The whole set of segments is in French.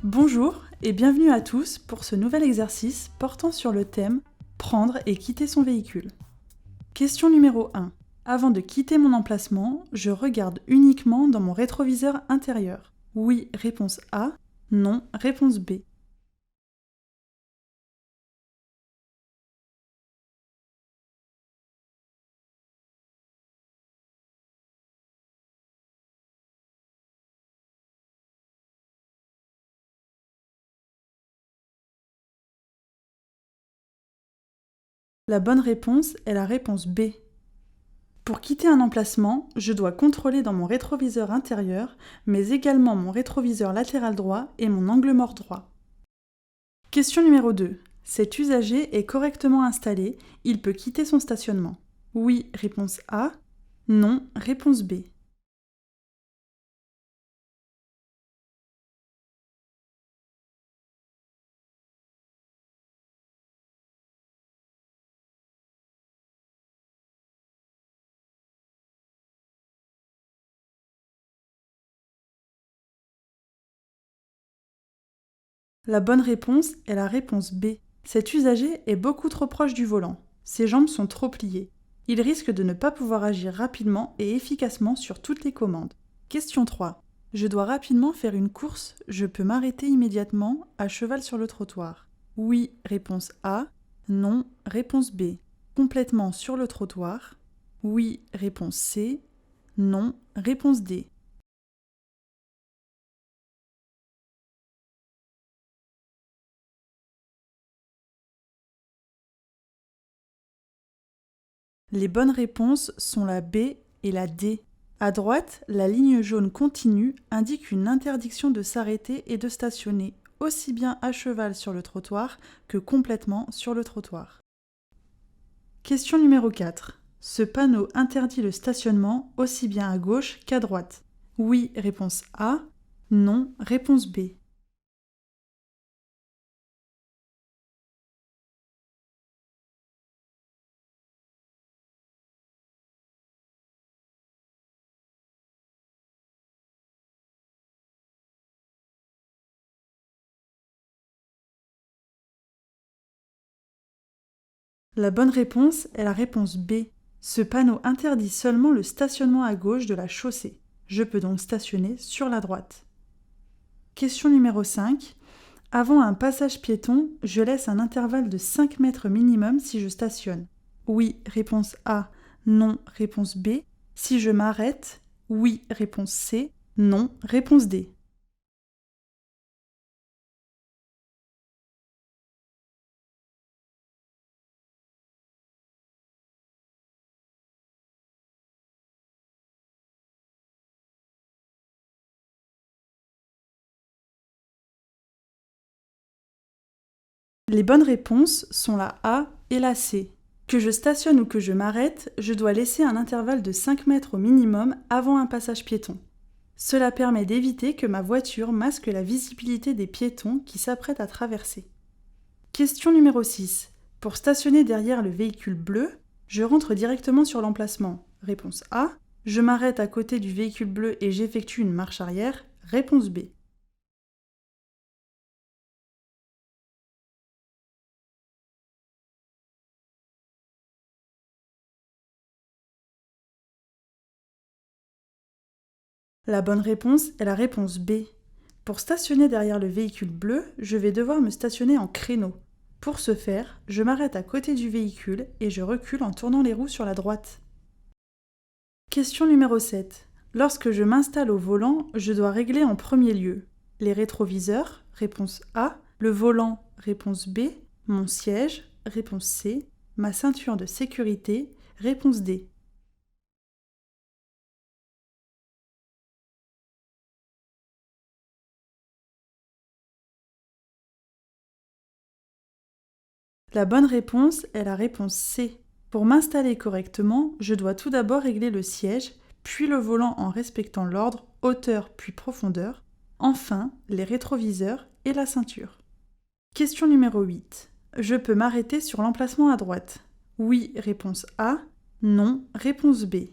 Bonjour et bienvenue à tous pour ce nouvel exercice portant sur le thème « Prendre et quitter son véhicule ». Question numéro 1. Avant de quitter mon emplacement, je regarde uniquement dans mon rétroviseur intérieur. Oui, réponse A. Non, réponse B. La bonne réponse est la réponse B. Pour quitter un emplacement, je dois contrôler dans mon rétroviseur intérieur, mais également mon rétroviseur latéral droit et mon angle mort droit. Question numéro 2. Cet usager est correctement installé, il peut quitter son stationnement. Oui, réponse A. Non, réponse B. La bonne réponse est la réponse B. Cet usager est beaucoup trop proche du volant. Ses jambes sont trop pliées. Il risque de ne pas pouvoir agir rapidement et efficacement sur toutes les commandes. Question 3. Je dois rapidement faire une course, je peux m'arrêter immédiatement à cheval sur le trottoir. Oui, réponse A. Non, réponse B. Complètement sur le trottoir. Oui, réponse C. Non, réponse D. Les bonnes réponses sont la B et la D. À droite, la ligne jaune continue indique une interdiction de s'arrêter et de stationner, aussi bien à cheval sur le trottoir que complètement sur le trottoir. Question numéro 4. Ce panneau interdit le stationnement aussi bien à gauche qu'à droite. Oui, réponse A. Non, réponse B. La bonne réponse est la réponse B. Ce panneau interdit seulement le stationnement à gauche de la chaussée. Je peux donc stationner sur la droite. Question numéro 5. Avant un passage piéton, je laisse un intervalle de 5 mètres minimum si je stationne. Oui, réponse A. Non, réponse B. Si je m'arrête, oui, réponse C. Non, réponse D. Les bonnes réponses sont la A et la C. Que je stationne ou que je m'arrête, je dois laisser un intervalle de 5 mètres au minimum avant un passage piéton. Cela permet d'éviter que ma voiture masque la visibilité des piétons qui s'apprêtent à traverser. Question numéro 6. Pour stationner derrière le véhicule bleu, je rentre directement sur l'emplacement. Réponse A. Je m'arrête à côté du véhicule bleu et j'effectue une marche arrière. Réponse B. La bonne réponse est la réponse B. Pour stationner derrière le véhicule bleu, je vais devoir me stationner en créneau. Pour ce faire, je m'arrête à côté du véhicule et je recule en tournant les roues sur la droite. Question numéro 7. Lorsque je m'installe au volant, je dois régler en premier lieu les rétroviseurs, réponse A, le volant, réponse B, mon siège, réponse C, ma ceinture de sécurité, réponse D. La bonne réponse est la réponse C. Pour m'installer correctement, je dois tout d'abord régler le siège, puis le volant en respectant l'ordre hauteur puis profondeur, enfin les rétroviseurs et la ceinture. Question numéro 8. Je peux m'arrêter sur l'emplacement à droite. Oui, réponse A. Non, réponse B.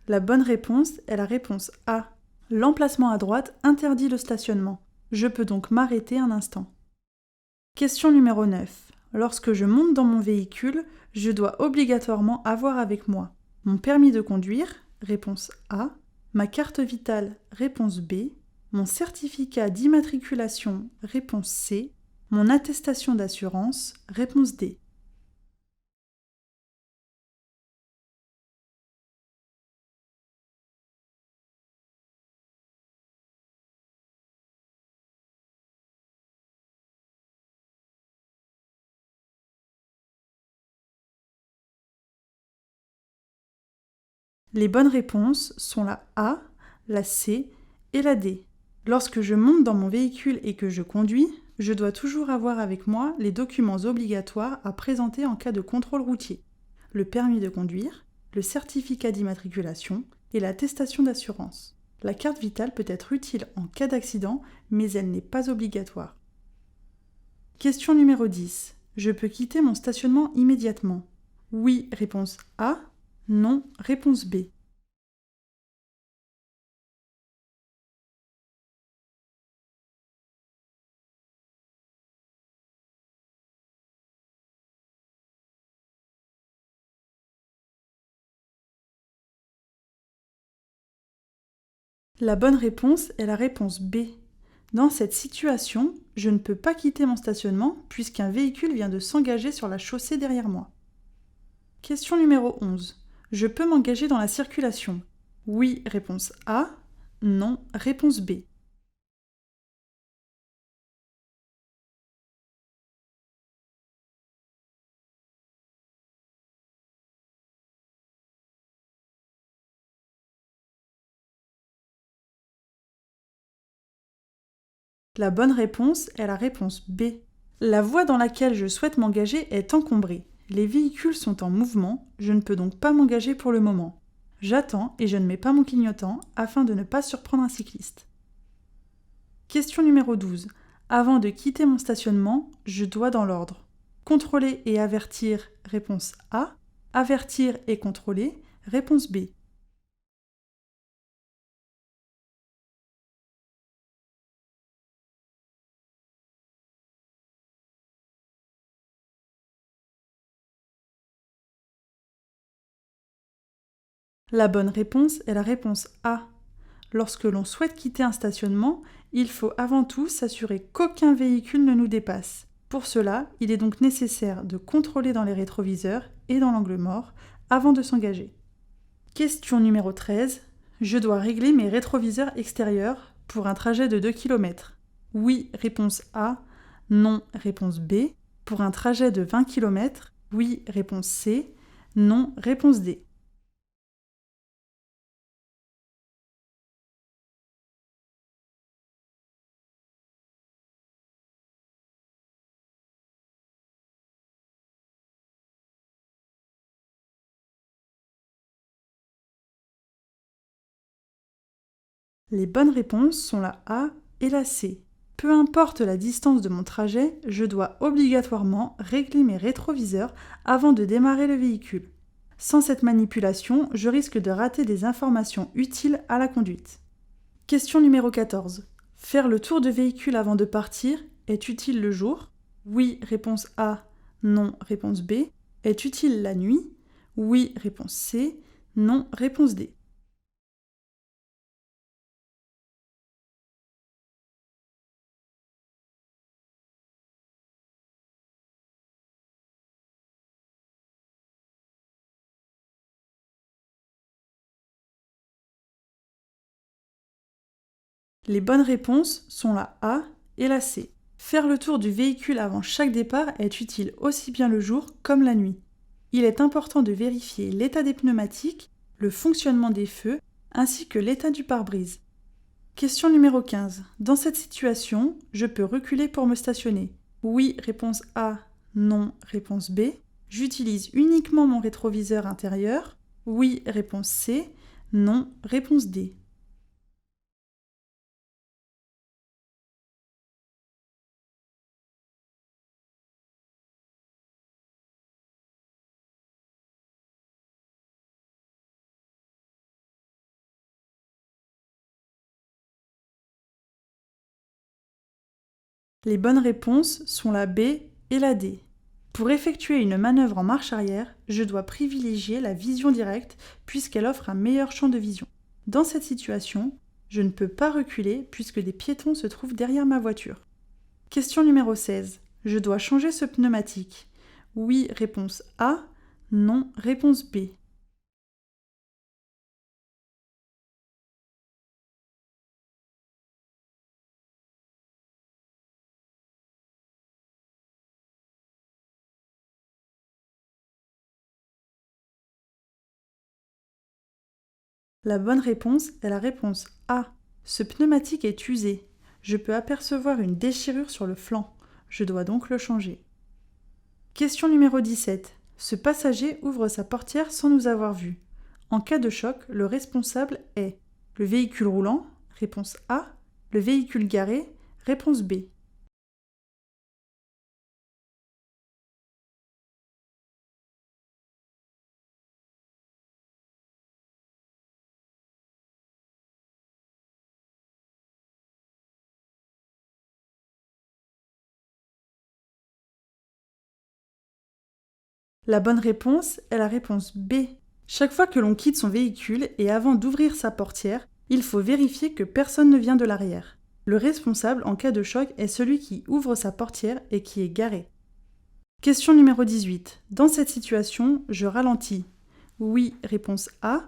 La bonne réponse est la réponse A. L'emplacement à droite interdit le stationnement. Je peux donc m'arrêter un instant. Question numéro 9. Lorsque je monte dans mon véhicule, je dois obligatoirement avoir avec moi mon permis de conduire, réponse A, ma carte vitale, réponse B, mon certificat d'immatriculation, réponse C, mon attestation d'assurance, réponse D. Les bonnes réponses sont la A, la C et la D. Lorsque je monte dans mon véhicule et que je conduis, je dois toujours avoir avec moi les documents obligatoires à présenter en cas de contrôle routier. Le permis de conduire, le certificat d'immatriculation et l'attestation d'assurance. La carte vitale peut être utile en cas d'accident, mais elle n'est pas obligatoire. Question numéro 10. Je peux quitter mon stationnement immédiatement. Oui, réponse A. Non, réponse B. La bonne réponse est la réponse B. Dans cette situation, je ne peux pas quitter mon stationnement puisqu'un véhicule vient de s'engager sur la chaussée derrière moi. Question numéro 11. Je peux m'engager dans la circulation. Oui, réponse A. Non, réponse B. La bonne réponse est la réponse B. La voie dans laquelle je souhaite m'engager est encombrée. Les véhicules sont en mouvement, je ne peux donc pas m'engager pour le moment. J'attends et je ne mets pas mon clignotant afin de ne pas surprendre un cycliste. Question numéro 12. Avant de quitter mon stationnement, je dois dans l'ordre. Contrôler et avertir, réponse A. Avertir et contrôler, réponse B. La bonne réponse est la réponse A. Lorsque l'on souhaite quitter un stationnement, il faut avant tout s'assurer qu'aucun véhicule ne nous dépasse. Pour cela, il est donc nécessaire de contrôler dans les rétroviseurs et dans l'angle mort avant de s'engager. Question numéro 13. Je dois régler mes rétroviseurs extérieurs pour un trajet de 2 km. Oui, réponse A. Non, réponse B. Pour un trajet de 20 km. Oui, réponse C. Non, réponse D. Les bonnes réponses sont la A et la C. Peu importe la distance de mon trajet, je dois obligatoirement régler mes rétroviseurs avant de démarrer le véhicule. Sans cette manipulation, je risque de rater des informations utiles à la conduite. Question numéro 14. Faire le tour de véhicule avant de partir est utile le jour? Oui, réponse A. Non, réponse B. Est utile la nuit? Oui, réponse C. Non, réponse D. Les bonnes réponses sont la A et la C. Faire le tour du véhicule avant chaque départ est utile aussi bien le jour comme la nuit. Il est important de vérifier l'état des pneumatiques, le fonctionnement des feux, ainsi que l'état du pare-brise. Question numéro 15. Dans cette situation, je peux reculer pour me stationner. Oui, réponse A. Non, réponse B. J'utilise uniquement mon rétroviseur intérieur. Oui, réponse C. Non, réponse D. Les bonnes réponses sont la B et la D. Pour effectuer une manœuvre en marche arrière, je dois privilégier la vision directe puisqu'elle offre un meilleur champ de vision. Dans cette situation, je ne peux pas reculer puisque des piétons se trouvent derrière ma voiture. Question numéro 16. Je dois changer ce pneumatique. Oui, réponse A. Non, réponse B. La bonne réponse est la réponse A. Ce pneumatique est usé. Je peux apercevoir une déchirure sur le flanc. Je dois donc le changer. Question numéro 17. Ce passager ouvre sa portière sans nous avoir vus. En cas de choc, le responsable est le véhicule roulant, réponse A, le véhicule garé, réponse B. La bonne réponse est la réponse B. Chaque fois que l'on quitte son véhicule et avant d'ouvrir sa portière, il faut vérifier que personne ne vient de l'arrière. Le responsable en cas de choc est celui qui ouvre sa portière et qui est garé. Question numéro 18. Dans cette situation, je ralentis. Oui, réponse A.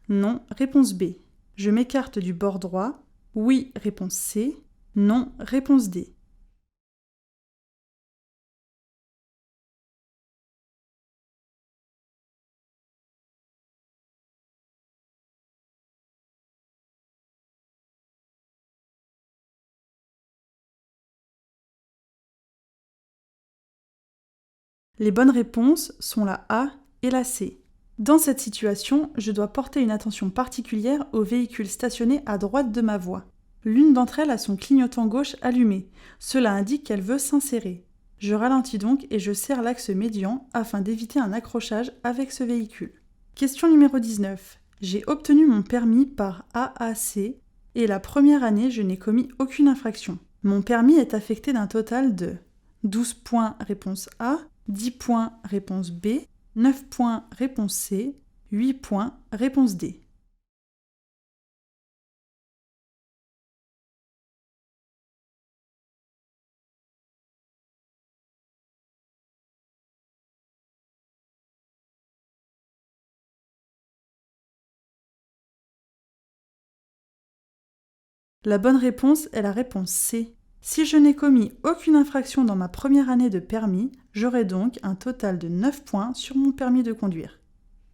Non, réponse B. Je m'écarte du bord droit. Oui, réponse C. Non, réponse D. Les bonnes réponses sont la A et la C. Dans cette situation, je dois porter une attention particulière aux véhicules stationnés à droite de ma voie. L'une d'entre elles a son clignotant gauche allumé. Cela indique qu'elle veut s'insérer. Je ralentis donc et je serre l'axe médian afin d'éviter un accrochage avec ce véhicule. Question numéro 19. J'ai obtenu mon permis par AAC et la première année, je n'ai commis aucune infraction. Mon permis est affecté d'un total de 12 points réponse A, 10 points réponse B, 9 points réponse C, 8 points réponse D. La bonne réponse est la réponse C. Si je n'ai commis aucune infraction dans ma première année de permis, j'aurai donc un total de 9 points sur mon permis de conduire.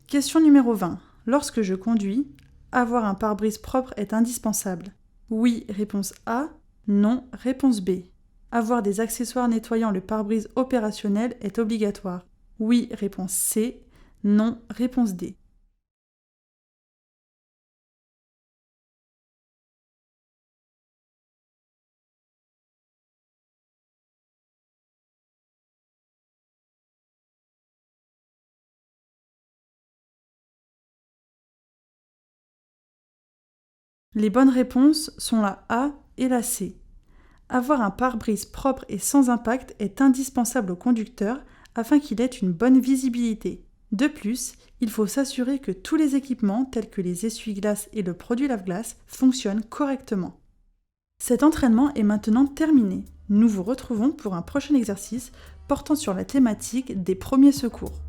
Question numéro 20. Lorsque je conduis, avoir un pare-brise propre est indispensable. Oui, réponse A. Non, réponse B. Avoir des accessoires nettoyant le pare-brise opérationnel est obligatoire. Oui, réponse C. Non, réponse D. Les bonnes réponses sont la A et la C. Avoir un pare-brise propre et sans impact est indispensable au conducteur afin qu'il ait une bonne visibilité. De plus, il faut s'assurer que tous les équipements tels que les essuie-glaces et le produit lave-glace fonctionnent correctement. Cet entraînement est maintenant terminé. Nous vous retrouvons pour un prochain exercice portant sur la thématique des premiers secours.